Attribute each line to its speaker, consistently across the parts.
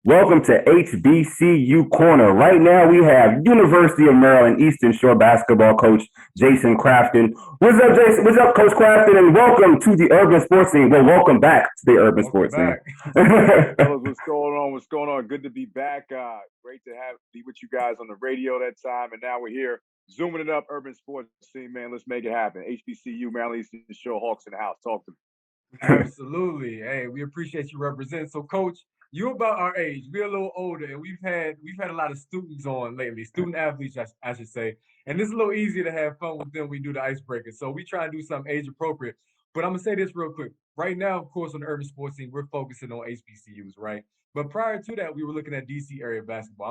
Speaker 1: Welcome to HBCU Corner. Right now we have University of Maryland Eastern Shore basketball coach Jason Crafton. What's up, Jason? What's up, Coach Crafton? And welcome to the urban sports scene. Well, welcome back to the urban sports scene.
Speaker 2: Fellas, what's going on? What's going on? Good to be back. Great to be with you guys on the radio that time, and now we're here zooming it up. Urban sports scene, man. Let's make it happen. HBCU Maryland Eastern Shore Hawks in the house. Talk to me.
Speaker 3: Absolutely. Hey, we appreciate you representing. So, Coach, you're about our age. We're a little older, and we've had a lot of students on lately, student athletes, I should say. And it's a little easier to have fun with them. We do the icebreaker. So we try and do something age appropriate. But I'm gonna say this real quick. Right now, of course, on the urban sports scene, we're focusing on HBCUs, right? But prior to that, we were looking at DC area basketball.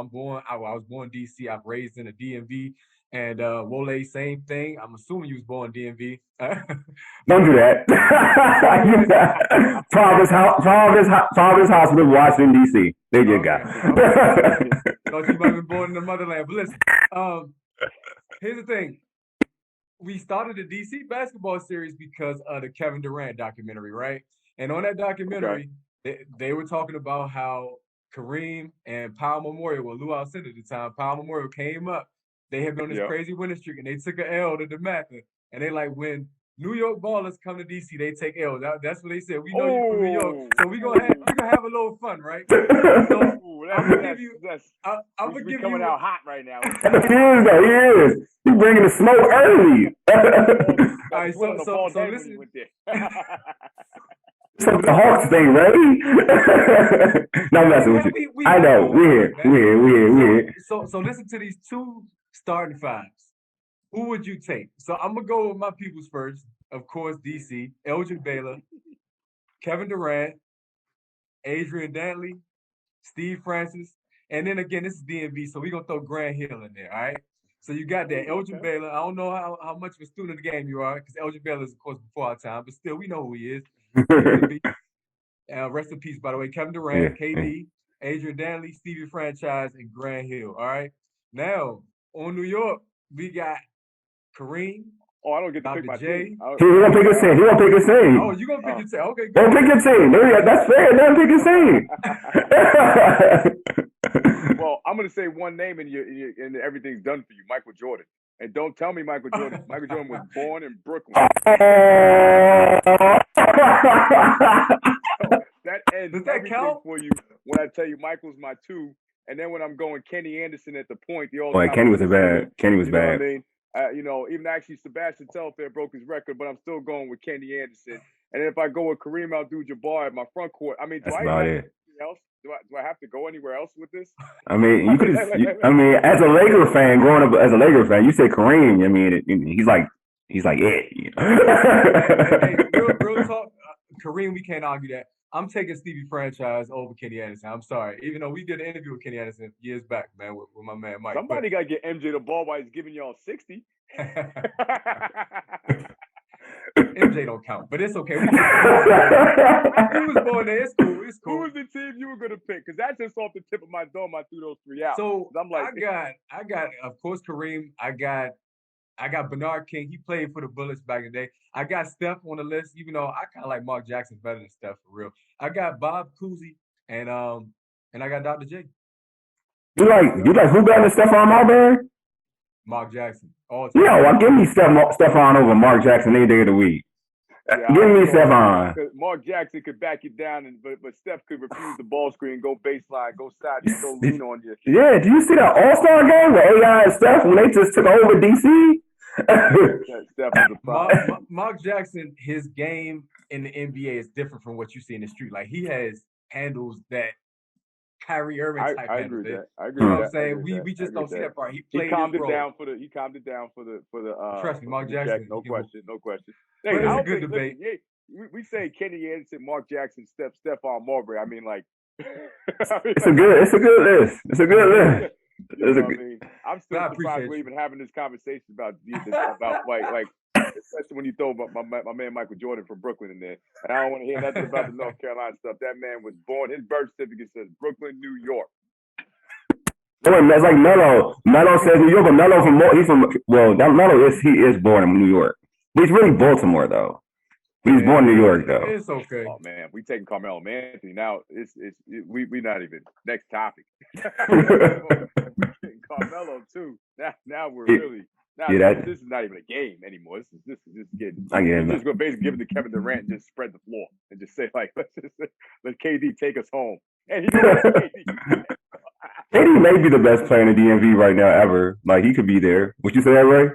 Speaker 3: I was born in DC. I've raised in the DMV. And Wole, same thing. I'm assuming you was born in DMV.
Speaker 1: Don't do that. Providence Hospital, Washington, D.C. There you go.
Speaker 3: Thought you might have been born in the motherland. But listen, here's the thing. We started the DC basketball series because of the Kevin Durant documentary, right? And on that documentary, they were talking about how Kareem and Powell Memorial, well, Luau Center at the time, Powell Memorial came up. They had been on this crazy winning streak, and they took an L to the MEAC. And they like, when New York ballers come to DC, they take L's. That's what they said. We know you from New York, so we're gonna have a little fun, right? So I'm gonna give you. I'm gonna give
Speaker 2: coming out hot right now.
Speaker 1: He is. He's bringing the smoke early.
Speaker 3: All right, so listen.
Speaker 1: So the Hawks thing, ready? No, I'm messing with you. I know. We're here.
Speaker 3: So listen to these two starting fives. Who would you take? So I'm gonna go with my peoples first. Of course, DC, Elgin Baylor, Kevin Durant, Adrian Dantley, Steve Francis, and then again, this is DMV, so we're gonna throw Grant Hill in there. All right. So you got that Elgin Baylor. I don't know how much of a student of the game you are, because Elgin Baylor is, of course, before our time, but still, we know who he is. Rest in peace, by the way. Kevin Durant, KD, Adrian Dantley, Stevie Franchise, and Grant Hill. All right. Now on New York, we got Kareem.
Speaker 2: Oh, I don't get to pick my team.
Speaker 1: He gonna pick his team.
Speaker 3: Oh, you gonna pick your team? Okay,
Speaker 1: go pick your team. That's fair. Let him pick his team.
Speaker 2: Well, I'm gonna say one name, and everything's done for you, Michael Jordan. And don't tell me Michael Jordan. Michael Jordan was born in Brooklyn. That ends everything for you when I tell you Michael's my two. And then when I'm going Kenny Anderson at the point,
Speaker 1: Kenny was bad. Kenny was bad.
Speaker 2: What I mean? Even actually Sebastian Telfair broke his record, but I'm still going with Kenny Anderson. And then if I go with Kareem Abdul-Jabbar at my front court, I mean, do I have anything else? Do I have to go anywhere else with this?
Speaker 1: I mean, you could. As a Laker fan, growing up as a Laker fan, you say Kareem. I mean, he's like it.
Speaker 3: Hey, real talk, Kareem. We can't argue that. I'm taking Stevie Franchise over Kenny Anderson. I'm sorry. Even though we did an interview with Kenny Anderson years back, man, with my man Mike.
Speaker 2: Somebody got to get MJ the ball while he's giving y'all 60.
Speaker 3: MJ don't count, but it's okay. He was born there. It's cool.
Speaker 2: Who was the team you were going to pick? Because that's just off the tip of my dome. I threw those three out.
Speaker 3: So I'm like, I got, of course, Kareem. I got Bernard King. He played for the Bullets back in the day. I got Steph on the list, even though I kind of like Mark Jackson better than Steph for real. I got Bob Cousy and I got Dr. J.
Speaker 1: You like who better than Stephon Marbury?
Speaker 3: Mark Jackson.
Speaker 1: Give me Stephon over Mark Jackson any day of the week. Give me Stephon.
Speaker 2: Mark Jackson could back you down, but Steph could refuse the ball screen, go baseline, go side, go lean on you.
Speaker 1: Yeah, do you see that All-Star game with AI and Steph when they just took over DC?
Speaker 3: Mark Jackson, his game in the NBA is different from what you see in the street. Like, he has handles that Kyrie Irving type handles.
Speaker 2: I agree with that.
Speaker 3: You know what I'm saying? We just don't see that part. He calmed it
Speaker 2: down for the.
Speaker 3: Trust me, Mark Jackson.
Speaker 2: No question.
Speaker 3: Hey, it's a good debate.
Speaker 2: We say Kenny Anderson, Mark Jackson, Stephon Marbury. I mean, like,
Speaker 1: it's a good list.
Speaker 2: I'm still surprised we're even having this conversation about like especially when you throw my man Michael Jordan from Brooklyn in there. And I don't want to hear nothing about the North Carolina stuff. That man was born. His birth certificate says Brooklyn, New York.
Speaker 1: That's like Melo. Melo says New York, but Melo Melo is born in New York. But he's really Baltimore though. He was born in New York, though.
Speaker 3: It's okay.
Speaker 2: Oh man, we taking Carmelo Anthony now. We not even next topic. We getting Carmelo too. Now we're really this is not even a game anymore. This is getting. You're just gonna basically give it to Kevin Durant and just spread the floor and just say like let KD take us home. And
Speaker 1: KD may be the best player in the DMV right now ever. Like he could be there. Would you say that, Ray?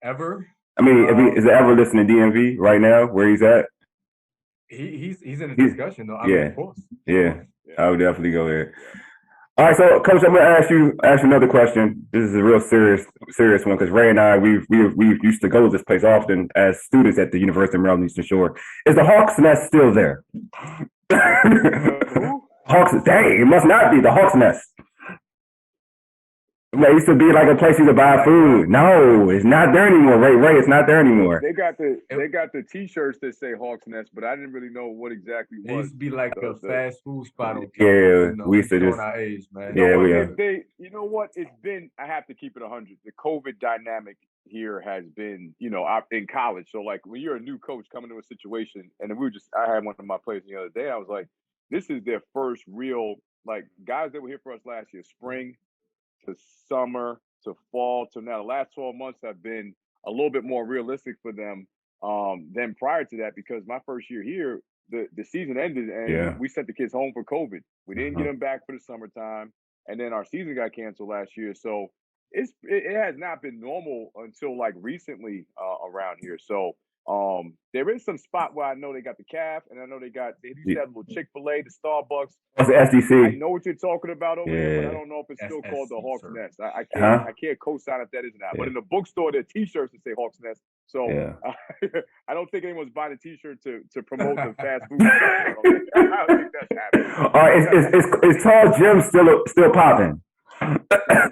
Speaker 3: Ever?
Speaker 1: I mean, is it ever listening to DMV right now where he's at?
Speaker 3: He's in a discussion though. I mean, of course.
Speaker 1: Yeah, I would definitely go there. All right, so Coach, I'm gonna ask you another question. This is a real serious one because Ray and I we used to go to this place often as students at the University of Maryland Eastern Shore. Is the Hawks Nest still there? Hawks, dang, it must not be the Hawks Nest. It used to be like a place you could buy food. No, it's not there anymore. Ray, it's not there anymore.
Speaker 2: They got the T-shirts that say Hawks Nest, but I didn't really know what exactly was.
Speaker 3: It used to be like a fast food spot.
Speaker 1: We used to just
Speaker 3: our age, man.
Speaker 2: You know what? It's been. I have to keep it 100. The COVID dynamic here has been, in college. So like when you're a new coach coming to a situation, and I had one of my players the other day. I was like, this is their first real guys that were here for us last year, spring to summer to fall to now. The last 12 months have been a little bit more realistic for them than prior to that because my first year here, the season ended and we sent the kids home for COVID. We didn't get them back for the summertime, and then our season got canceled last year. So it has not been normal until recently around here. So there is some spot where I know they got the calf, and I know they used to have a little Chick-fil-A, the Starbucks.
Speaker 1: That's the SEC.
Speaker 2: I know what you're talking about over there, but I don't know if it's still called the Hawks Nest. I can't co-sign if that is or not. But in the bookstore, there are T-shirts that say Hawks Nest. So I don't think anyone's buying a T-shirt to promote the fast food. I don't think that's happening.
Speaker 1: All right, is Tall Jim still popping?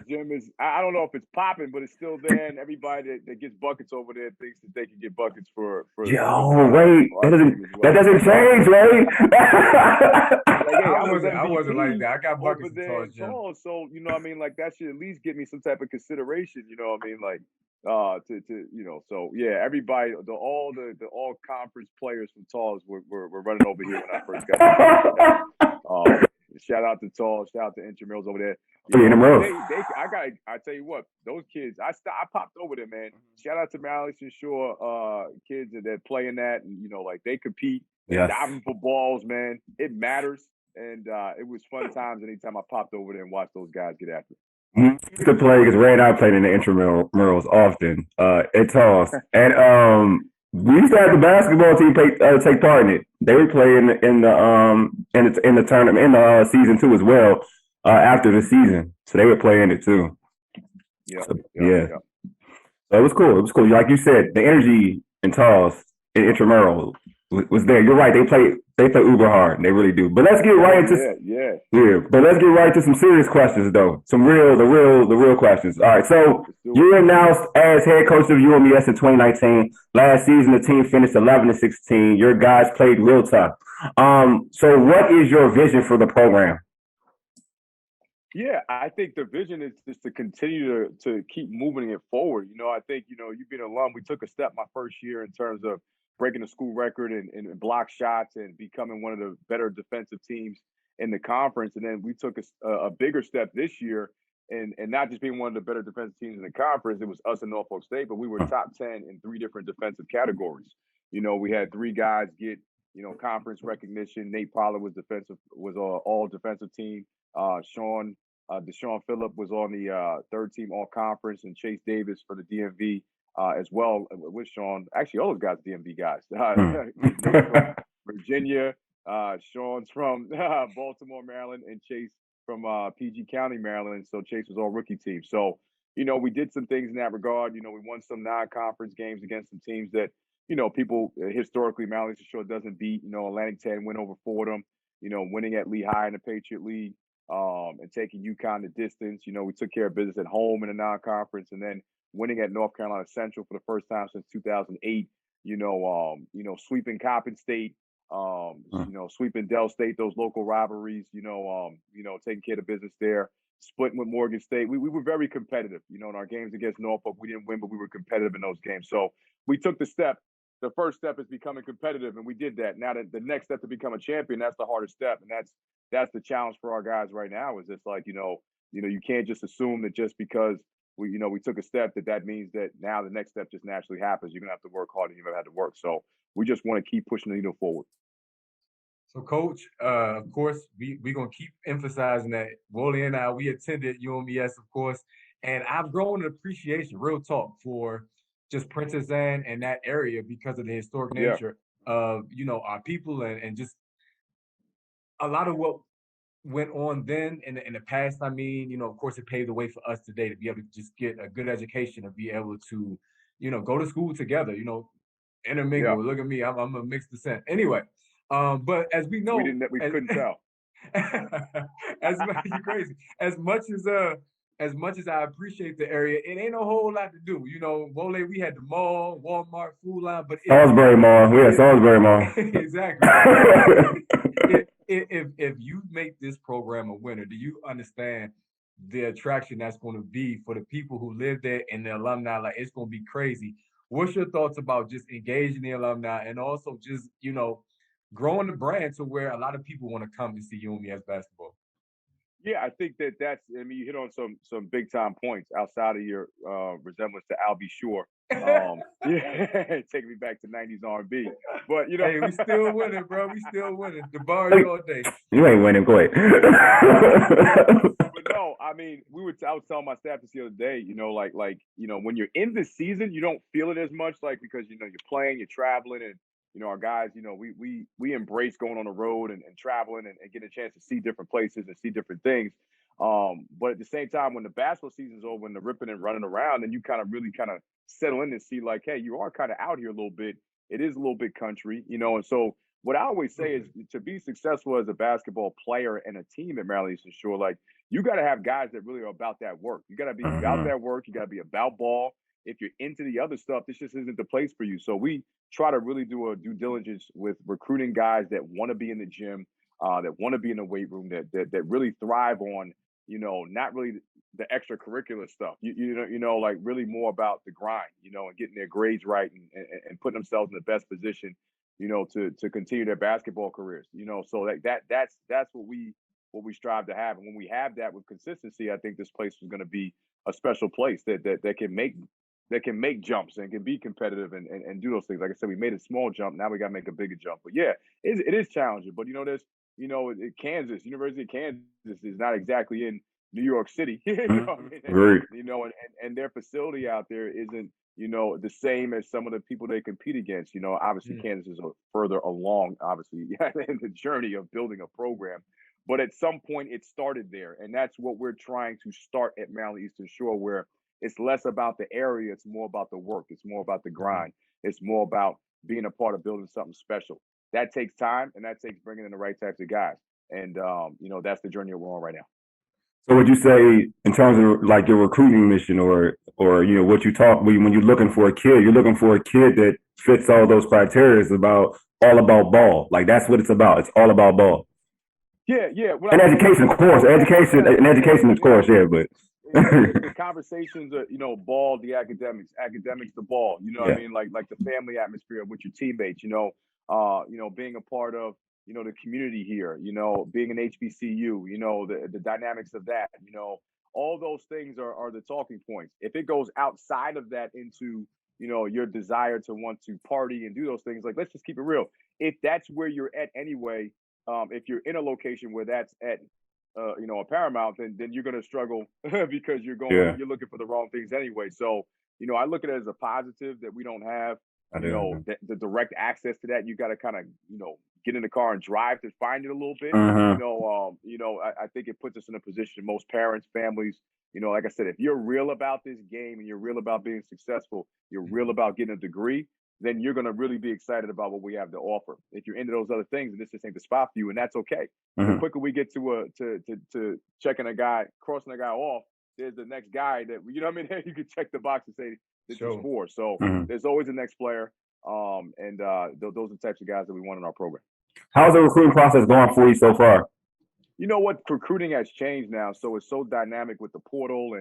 Speaker 2: Jim is. I don't know if it's popping, but it's still there, and everybody that gets buckets over there thinks that they can get buckets for.
Speaker 1: Yo, wait, that doesn't change, right?
Speaker 3: I wasn't like that. I got buckets for Jim.
Speaker 2: So that should at least give me some type of consideration. You know what I mean? So yeah, everybody, all conference players from Talls were running over here when I first got here. Shout out to Tall, shout out to intramurals over there. I tell you what, those kids, I popped over there, man. Shout out to Maryland Eastern Shore kids that play in that, and they compete, diving for balls, man. It matters, and it was fun times anytime I popped over there and watched those guys get after it.
Speaker 1: We used to play because Ray and I played in the intramurals often at Talls, and we used to have the basketball team take part in it. They would play in the tournament in the season too as well after the season, so they would play in it too. So it was cool. It was cool. Like you said, the energy in Talls in intramural was there. You're right. They play uber hard. They really do. But let's get right into But let's get right to some serious questions though. The real questions. All right. So you were announced as head coach of UMES in 2019. Last season, the team finished 11-16. Your guys played real tough. So what is your vision for the program?
Speaker 2: Yeah, I think the vision is just to continue to keep moving it forward. I think, you being an alum, we took a step my first year in terms of breaking the school record and block shots and becoming one of the better defensive teams in the conference. And then we took a bigger step this year and not just being one of the better defensive teams in the conference. It was us in Norfolk State, but we were top 10 in 3 different defensive categories. We had 3 guys get, conference recognition. Nate Pollard was all defensive team. Deshaun Phillip was on the 3rd team all conference, and Chase Davis for the DMV as well with Sean. Actually, all those guys are DMV guys. From Virginia, Sean's from Baltimore, Maryland, and Chase from PG County, Maryland. So Chase was all rookie team. So, we did some things in that regard. We won some non-conference games against some teams that, people historically, Maryland Eastern Shore doesn't beat. Atlantic 10 went over Fordham, winning at Lehigh in the Patriot League. And taking UConn the distance. We took care of business at home in the non-conference, and then winning at North Carolina Central for the first time since 2008. Sweeping Coppin State, sweeping Dell State, those local rivalries. Taking care of business there. Splitting with Morgan State. We were very competitive. In our games against Norfolk, we didn't win, but we were competitive in those games. So we took the step the first step is becoming competitive, and we did that. Now that the next step to become a champion, that's the hardest step, and that's the challenge for our guys right now. Is it's like you can't just assume that just because we took a step that means that now the next step just naturally happens. You're gonna have to work harder than you've ever had to work. So we just want to keep pushing the needle forward.
Speaker 3: So, Coach, of course, we're going to keep emphasizing that Wole and I, we attended UMES, of course, and I've grown an appreciation, real talk, for just Princess Anne and that area because of the historic nature of, our people and just a lot of what went on then in the past. I mean, of course, it paved the way for us today to be able to just get a good education and be able to, go to school together, intermingle. Look at me, I'm a mixed descent. Anyway. But as we know,
Speaker 2: we couldn't tell.
Speaker 3: You're crazy. As much as I appreciate the area, it ain't a whole lot to do. Wole, we had the mall, Walmart, Food Line, but
Speaker 1: Salisbury Mall. We had Salisbury Mall.
Speaker 3: Exactly. If you make this program a winner, do you understand the attraction that's going to be for the people who live there and the alumni? Like, it's going to be crazy. What's your thoughts about just engaging the alumni and also just, growing the brand to where a lot of people want to come and see UMES basketball?
Speaker 2: Yeah, I think that's. I mean, you hit on some big time points outside of your resemblance to Al B. Shore. Yeah, taking me back to '90s R&B. But
Speaker 3: hey, we still winning, bro. We still winning. The bar is all day.
Speaker 1: You ain't winning, go ahead.
Speaker 2: But no, I mean, I was telling my staff this the other day. When you're in the season, you don't feel it as much, like because you're playing, you're traveling, and our guys, we embrace going on the road and traveling and getting a chance to see different places and see different things. But at the same time, when the basketball season's over and the ripping and running around, then you really settle in and see like, hey, you are kind of out here a little bit. It is a little bit country, and so what I always say is to be successful as a basketball player and a team at Maryland Eastern Shore, like you got to have guys that really are about that work. You got to be about that work. You got to be about ball. If you're into the other stuff, this just isn't the place for you. So we try to really do a due diligence with recruiting guys that want to be in the gym, that want to be in the weight room, that really thrive on, not really the extracurricular stuff. Like really more about the grind, and getting their grades right and putting themselves in the best position, to continue their basketball careers. So that's what we strive to have. And when we have that with consistency, I think this place is going to be a special place that can make jumps and can be competitive and do those things. Like I said, we made a small jump. Now we got to make a bigger jump. But yeah, it is challenging. But Kansas, University of Kansas is not exactly in New York City. And their facility out there isn't, the same as some of the people they compete against. Obviously Kansas is further along, obviously, in the journey of building a program. But at some point it started there. And that's what we're trying to start at Maryland Eastern Shore, where it's less about the area. It's more about the work. It's more about the grind. It's more about being a part of building something special. That takes time, and that takes bringing in the right types of guys. And, that's the journey we're on right now.
Speaker 1: So would you say in terms of like your recruiting mission or what you talk, when you're looking for a kid, you're looking for a kid that fits all those criteria, is all about ball. Like that's what it's about. It's all about ball.
Speaker 2: Yeah.
Speaker 1: And education, of course. Education, of course, yeah, but
Speaker 2: the conversations are, ball, the academics the ball, what I mean? Like the family atmosphere with your teammates, being a part of, the community here, being an HBCU, the dynamics of that, all those things are the talking points. If it goes outside of that into, your desire to want to party and do those things, like, let's just keep it real. If that's where you're at anyway, if you're in a location where that's at, a paramount, then you're going to struggle because you're looking for the wrong things anyway. So, I look at it as a positive that we don't have, the direct access to that. You got to kind of, get in the car and drive to find it a little bit. I think it puts us in a position, most parents, families, like I said, if you're real about this game and you're real about being successful, you're real about getting a degree, then you're going to really be excited about what we have to offer. If you're into those other things, and this just ain't the spot for you, and that's okay. The quicker we get to checking a guy, crossing a guy off, there's the next guy that, you can check the box and say, this is for. So there's always the next player. Those are the types of guys that we want in our program.
Speaker 1: How's the recruiting process going for you so far?
Speaker 2: You know what? Recruiting has changed now. So it's so dynamic with the portal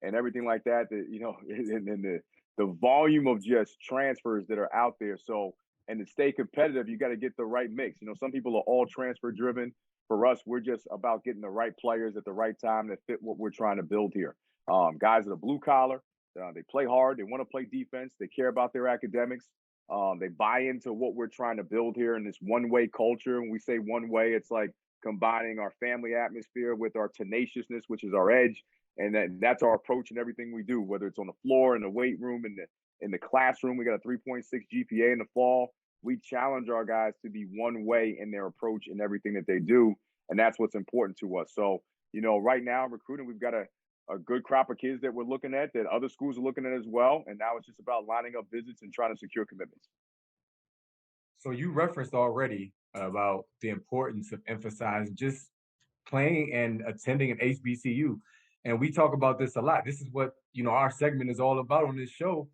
Speaker 2: and everything like that, and the the volume of just transfers that are out there. So, and to stay competitive, you got to get the right mix. You know, some people are all transfer driven. For us, we're just about getting the right players at the right time that fit what we're trying to build here. Guys that are blue collar, they play hard, they want to play defense, they care about their academics. They buy into what we're trying to build here in this one-way culture. When we say one way, it's like combining our family atmosphere with our tenaciousness, which is our edge. And that's our approach in everything we do, whether it's on the floor, in the weight room, in the classroom. We got a 3.6 GPA in the fall. We challenge our guys to be one way in their approach in everything that they do. And that's what's important to us. So, you know, right now recruiting, we've got a good crop of kids that we're looking at, that other schools are looking at as well. And now it's just about lining up visits and trying to secure commitments.
Speaker 3: So you referenced already about the importance of emphasizing just playing and attending an HBCU. And we talk about this a lot. This is what, you know, our segment is all about on this show.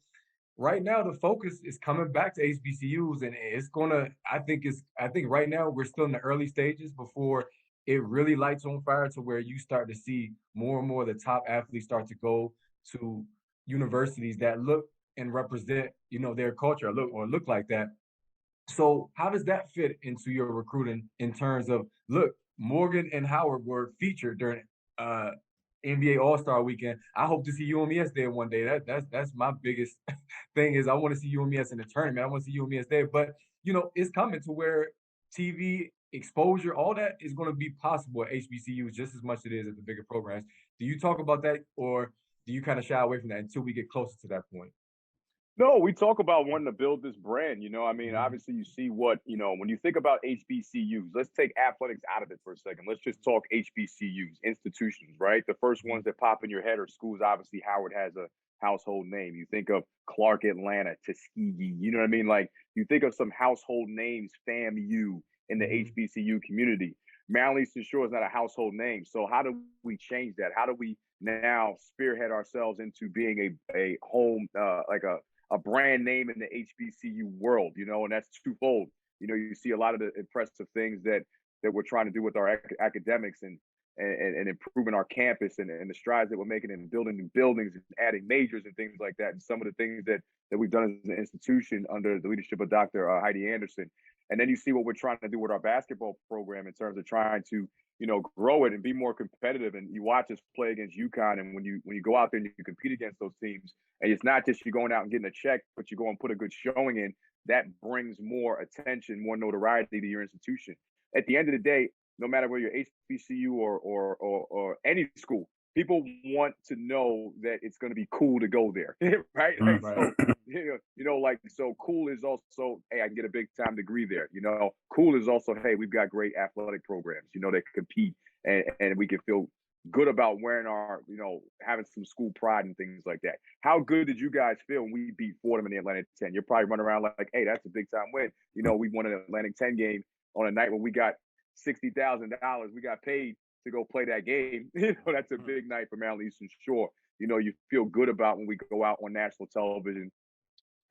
Speaker 3: Right now, the focus is coming back to HBCUs, and it's gonna. I think right now we're still in the early stages before it really lights on fire to where you start to see more and more of the top athletes start to go to universities that look and represent, you know, their culture, look like that. So how does that fit into your recruiting in terms of, look, Morgan and Howard were featured during NBA All-Star Weekend. I hope to see UMES there one day. That's my biggest thing is I want to see UMES in the tournament. I want to see UMES there. But, you know, it's coming to where TV exposure, all that is going to be possible at HBCUs just as much as it is at the bigger programs. Do you talk about that, or do you kind of shy away from that until we get closer to that point?
Speaker 2: No, we talk about wanting to build this brand. You know, I mean, obviously you see what, you know, when you think about HBCUs, let's take athletics out of it for a second. Let's just talk HBCUs, institutions, right? The first ones that pop in your head are schools. Obviously, Howard has a household name. You think of Clark Atlanta, Tuskegee, you know what I mean? Like, you think of some household names, FAMU in the HBCU community. Maryland Eastern Shore is not a household name. So how do we change that? How do we now spearhead ourselves into being a home, like a brand name in the HBCU world, you know, and that's twofold. You know, you see a lot of the impressive things that we're trying to do with our academics and improving our campus and the strides that we're making in building new buildings and adding majors and things like that. And some of the things that we've done as an institution under the leadership of Dr. Heidi Anderson. And then you see what we're trying to do with our basketball program in terms of trying to, you know, grow it and be more competitive. And you watch us play against UConn, and when you go out there and you compete against those teams, and it's not just you going out and getting a check, but you go and put a good showing in, that brings more attention, more notoriety to your institution. At the end of the day, no matter whether you're HBCU or any school, people want to know that it's going to be cool to go there, right? Like, so, you know, like, so cool is also, hey, I can get a big time degree there. You know, cool is also, hey, we've got great athletic programs, you know, that compete and we can feel good about wearing our, you know, having some school pride and things like that. How good did you guys feel when we beat Fordham in the Atlantic 10? You're probably running around like, hey, that's a big time win. You know, we won an Atlantic 10 game on a night when we got $60,000. We got paid to go play that game. You know, that's a big night for Maryland Eastern Shore. You know, you feel good about when we go out on national television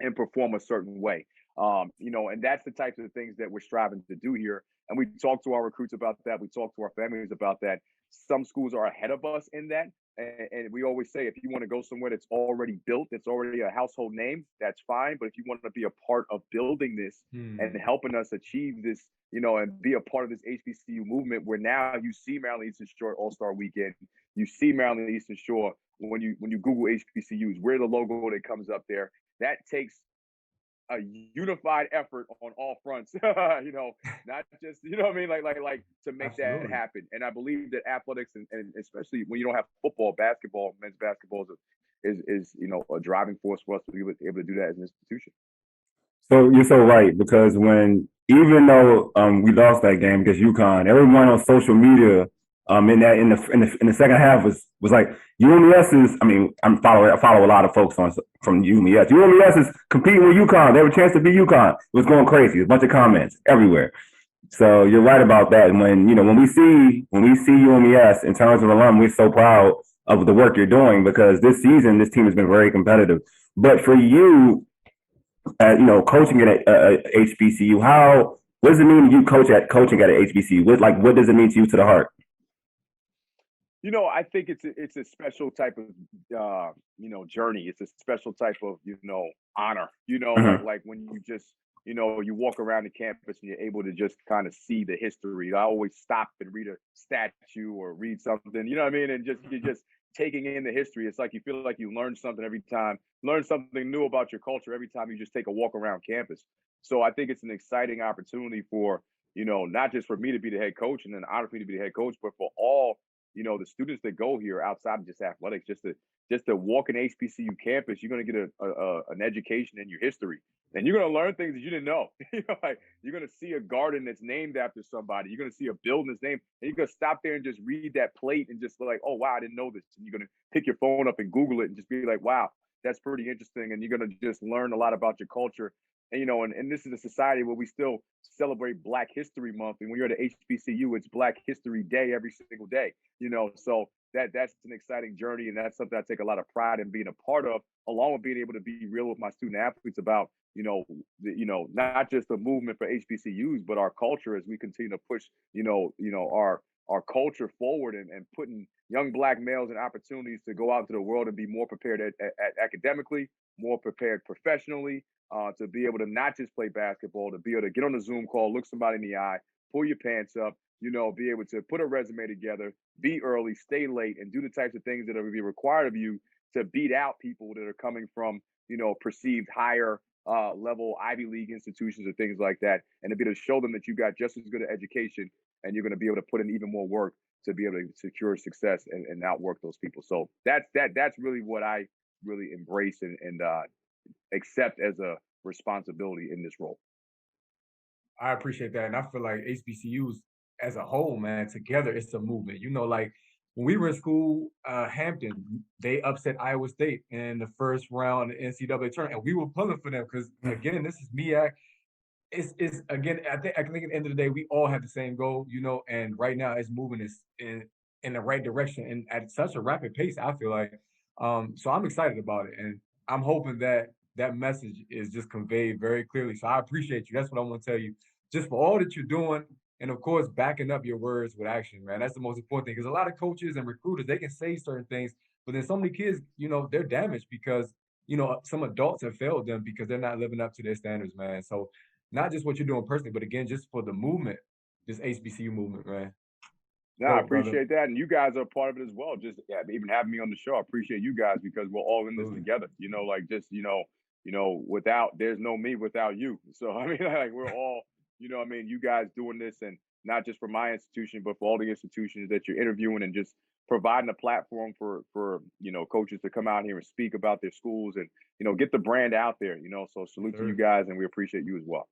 Speaker 2: and perform a certain way. You know, and that's the types of things that we're striving to do here. And we talk to our recruits about that. We talk to our families about that. Some schools are ahead of us in that. And we always say, if you want to go somewhere that's already built, that's already a household name, that's fine. But if you want to be a part of building this and helping us achieve this, you know, and be a part of this HBCU movement, where now you see Maryland Eastern Shore All-Star Weekend, you see Maryland Eastern Shore when you Google HBCUs, we're the logo that comes up there. That takes a unified effort on all fronts, you know, not just, you know what I mean? Like to make
Speaker 3: Absolutely.
Speaker 2: that happen. And I believe that athletics and especially when you don't have football, basketball, men's basketball is, you know, a driving force for us to be able to do that as an institution.
Speaker 1: So you're so right, because even though we lost that game against UConn, everyone on social media in the second half was like, UMES is, I mean, I follow a lot of folks from UMES. UMES is competing with UConn. They have a chance to beat UConn. It was going crazy. A bunch of comments everywhere. So you're right about that. And when we see UMES in terms of alum, we're so proud of the work you're doing, because this season this team has been very competitive. But for you, you know, coaching at a HBCU, what does it mean to you coaching at a HBCU? What does it mean to you to the heart?
Speaker 2: I think it's a special type of journey. It's a special type of honor. Like when you just you walk around the campus and you're able to just kind of see the history. I always stop and read a statue or read something. You know what I mean? And you're just taking in the history. It's like you feel like you learn something every time. Learn something new about your culture every time you just take a walk around campus. So I think it's an exciting opportunity for not just for me to be the head coach and an honor for me to be the head coach, but for all the students that go here outside of just athletics, just to walk an HBCU campus, you're going to get an education in your history, and you're going to learn things that you didn't know. Like you're going to see a garden that's named after somebody. You're going to see a building that's named, and you're going to stop there and just read that plate and just like, oh wow, I didn't know this. And you're going to pick your phone up and Google it and just be like, wow, that's pretty interesting. And you're going to just learn a lot about your culture. And and this is a society where we still celebrate Black History Month, and when you're at a HBCU, it's Black History Day every single day. So that's an exciting journey, and that's something I take a lot of pride in being a part of, along with being able to be real with my student athletes about not just the movement for HBCUs, but our culture as we continue to push our culture forward and putting young Black males in opportunities to go out into the world and be more prepared academically, more prepared professionally. To be able to not just play basketball, to be able to get on a Zoom call, look somebody in the eye, pull your pants up, be able to put a resume together, be early, stay late, and do the types of things that are be required of you to beat out people that are coming from, perceived higher level Ivy League institutions or things like that, and to be able to show them that you got just as good an education and you're going to be able to put in even more work to be able to secure success and outwork those people. So that's really what I really embrace and accept as a responsibility in this role.
Speaker 3: I appreciate that. And I feel like HBCUs as a whole, man, together, it's a movement. Like when we were in school, Hampton, they upset Iowa State in the first round of the NCAA tournament. And we were pulling for them because, again, this is MEAC. It's again, I think at the end of the day, we all have the same goal, and right now it's moving in the right direction and at such a rapid pace, I feel like. So I'm excited about it. And I'm hoping that message is just conveyed very clearly. So I appreciate you. That's what I want to tell you. Just for all that you're doing, and of course, backing up your words with action, man. That's the most important thing. Because a lot of coaches and recruiters, they can say certain things, but then so many kids, they're damaged because, some adults have failed them because they're not living up to their standards, man. So not just what you're doing personally, but again, just for the movement, this HBCU movement, man.
Speaker 2: No, I appreciate that. And you guys are part of it as well. Just even having me on the show. I appreciate you guys because we're all in this together. Without, there's no me without you. So, I mean, like we're all, you guys doing this and not just for my institution, but for all the institutions that you're interviewing and just providing a platform for coaches to come out here and speak about their schools and, get the brand out there, so salute to you guys and we appreciate you as well.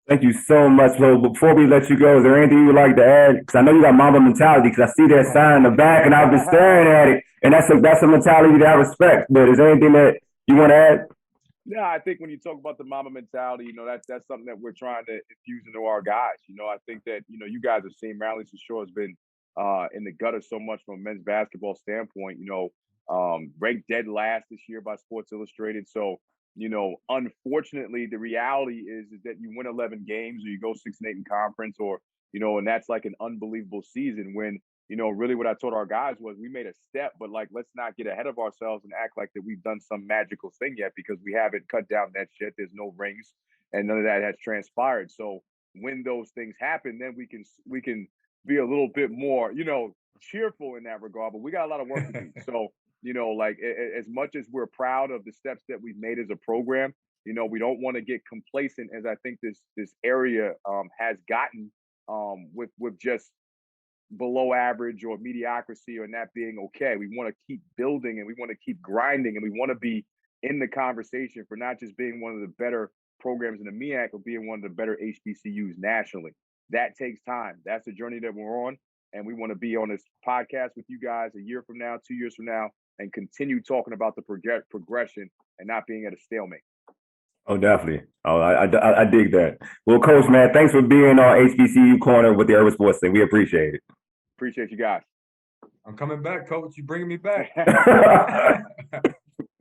Speaker 1: Thank you so much. So before we let you go, is there anything you would like to add? Because I know you got Mamba mentality because I see that sign in the back and I've been staring at it. And that's a mentality that I respect. But is there anything that you want to add?
Speaker 2: Yeah, I think when you talk about the Mamba mentality, that's something that we're trying to infuse into our guys. I think that, you guys have seen Maryland Eastern Shore has been in the gutter so much from a men's basketball standpoint, ranked dead last this year by Sports Illustrated. So, unfortunately, the reality is that you win 11 games or you go 6-8 in conference or, and that's like an unbelievable season when, really what I told our guys was we made a step, but like, let's not get ahead of ourselves and act like that we've done some magical thing yet because we haven't cut down that shit. There's no rings and none of that has transpired. So when those things happen, then we can be a little bit more, cheerful in that regard, but we got a lot of work to do. So, as much as we're proud of the steps that we've made as a program, we don't want to get complacent as I think this area has gotten with just below average or mediocrity or not being okay. We want to keep building and we want to keep grinding and we want to be in the conversation for not just being one of the better programs in the MEAC, but being one of the better HBCUs nationally. That takes time. That's the journey that we're on. And we want to be on this podcast with you guys a year from now, 2 years from now, and continue talking about the progression and not being at a stalemate.
Speaker 1: Oh, definitely. Oh, I dig that. Well, Coach, man, thanks for being on HBCU Corner with the Urban Sports Thing. We appreciate it.
Speaker 2: Appreciate you guys.
Speaker 3: I'm coming back, Coach. You bringing me back.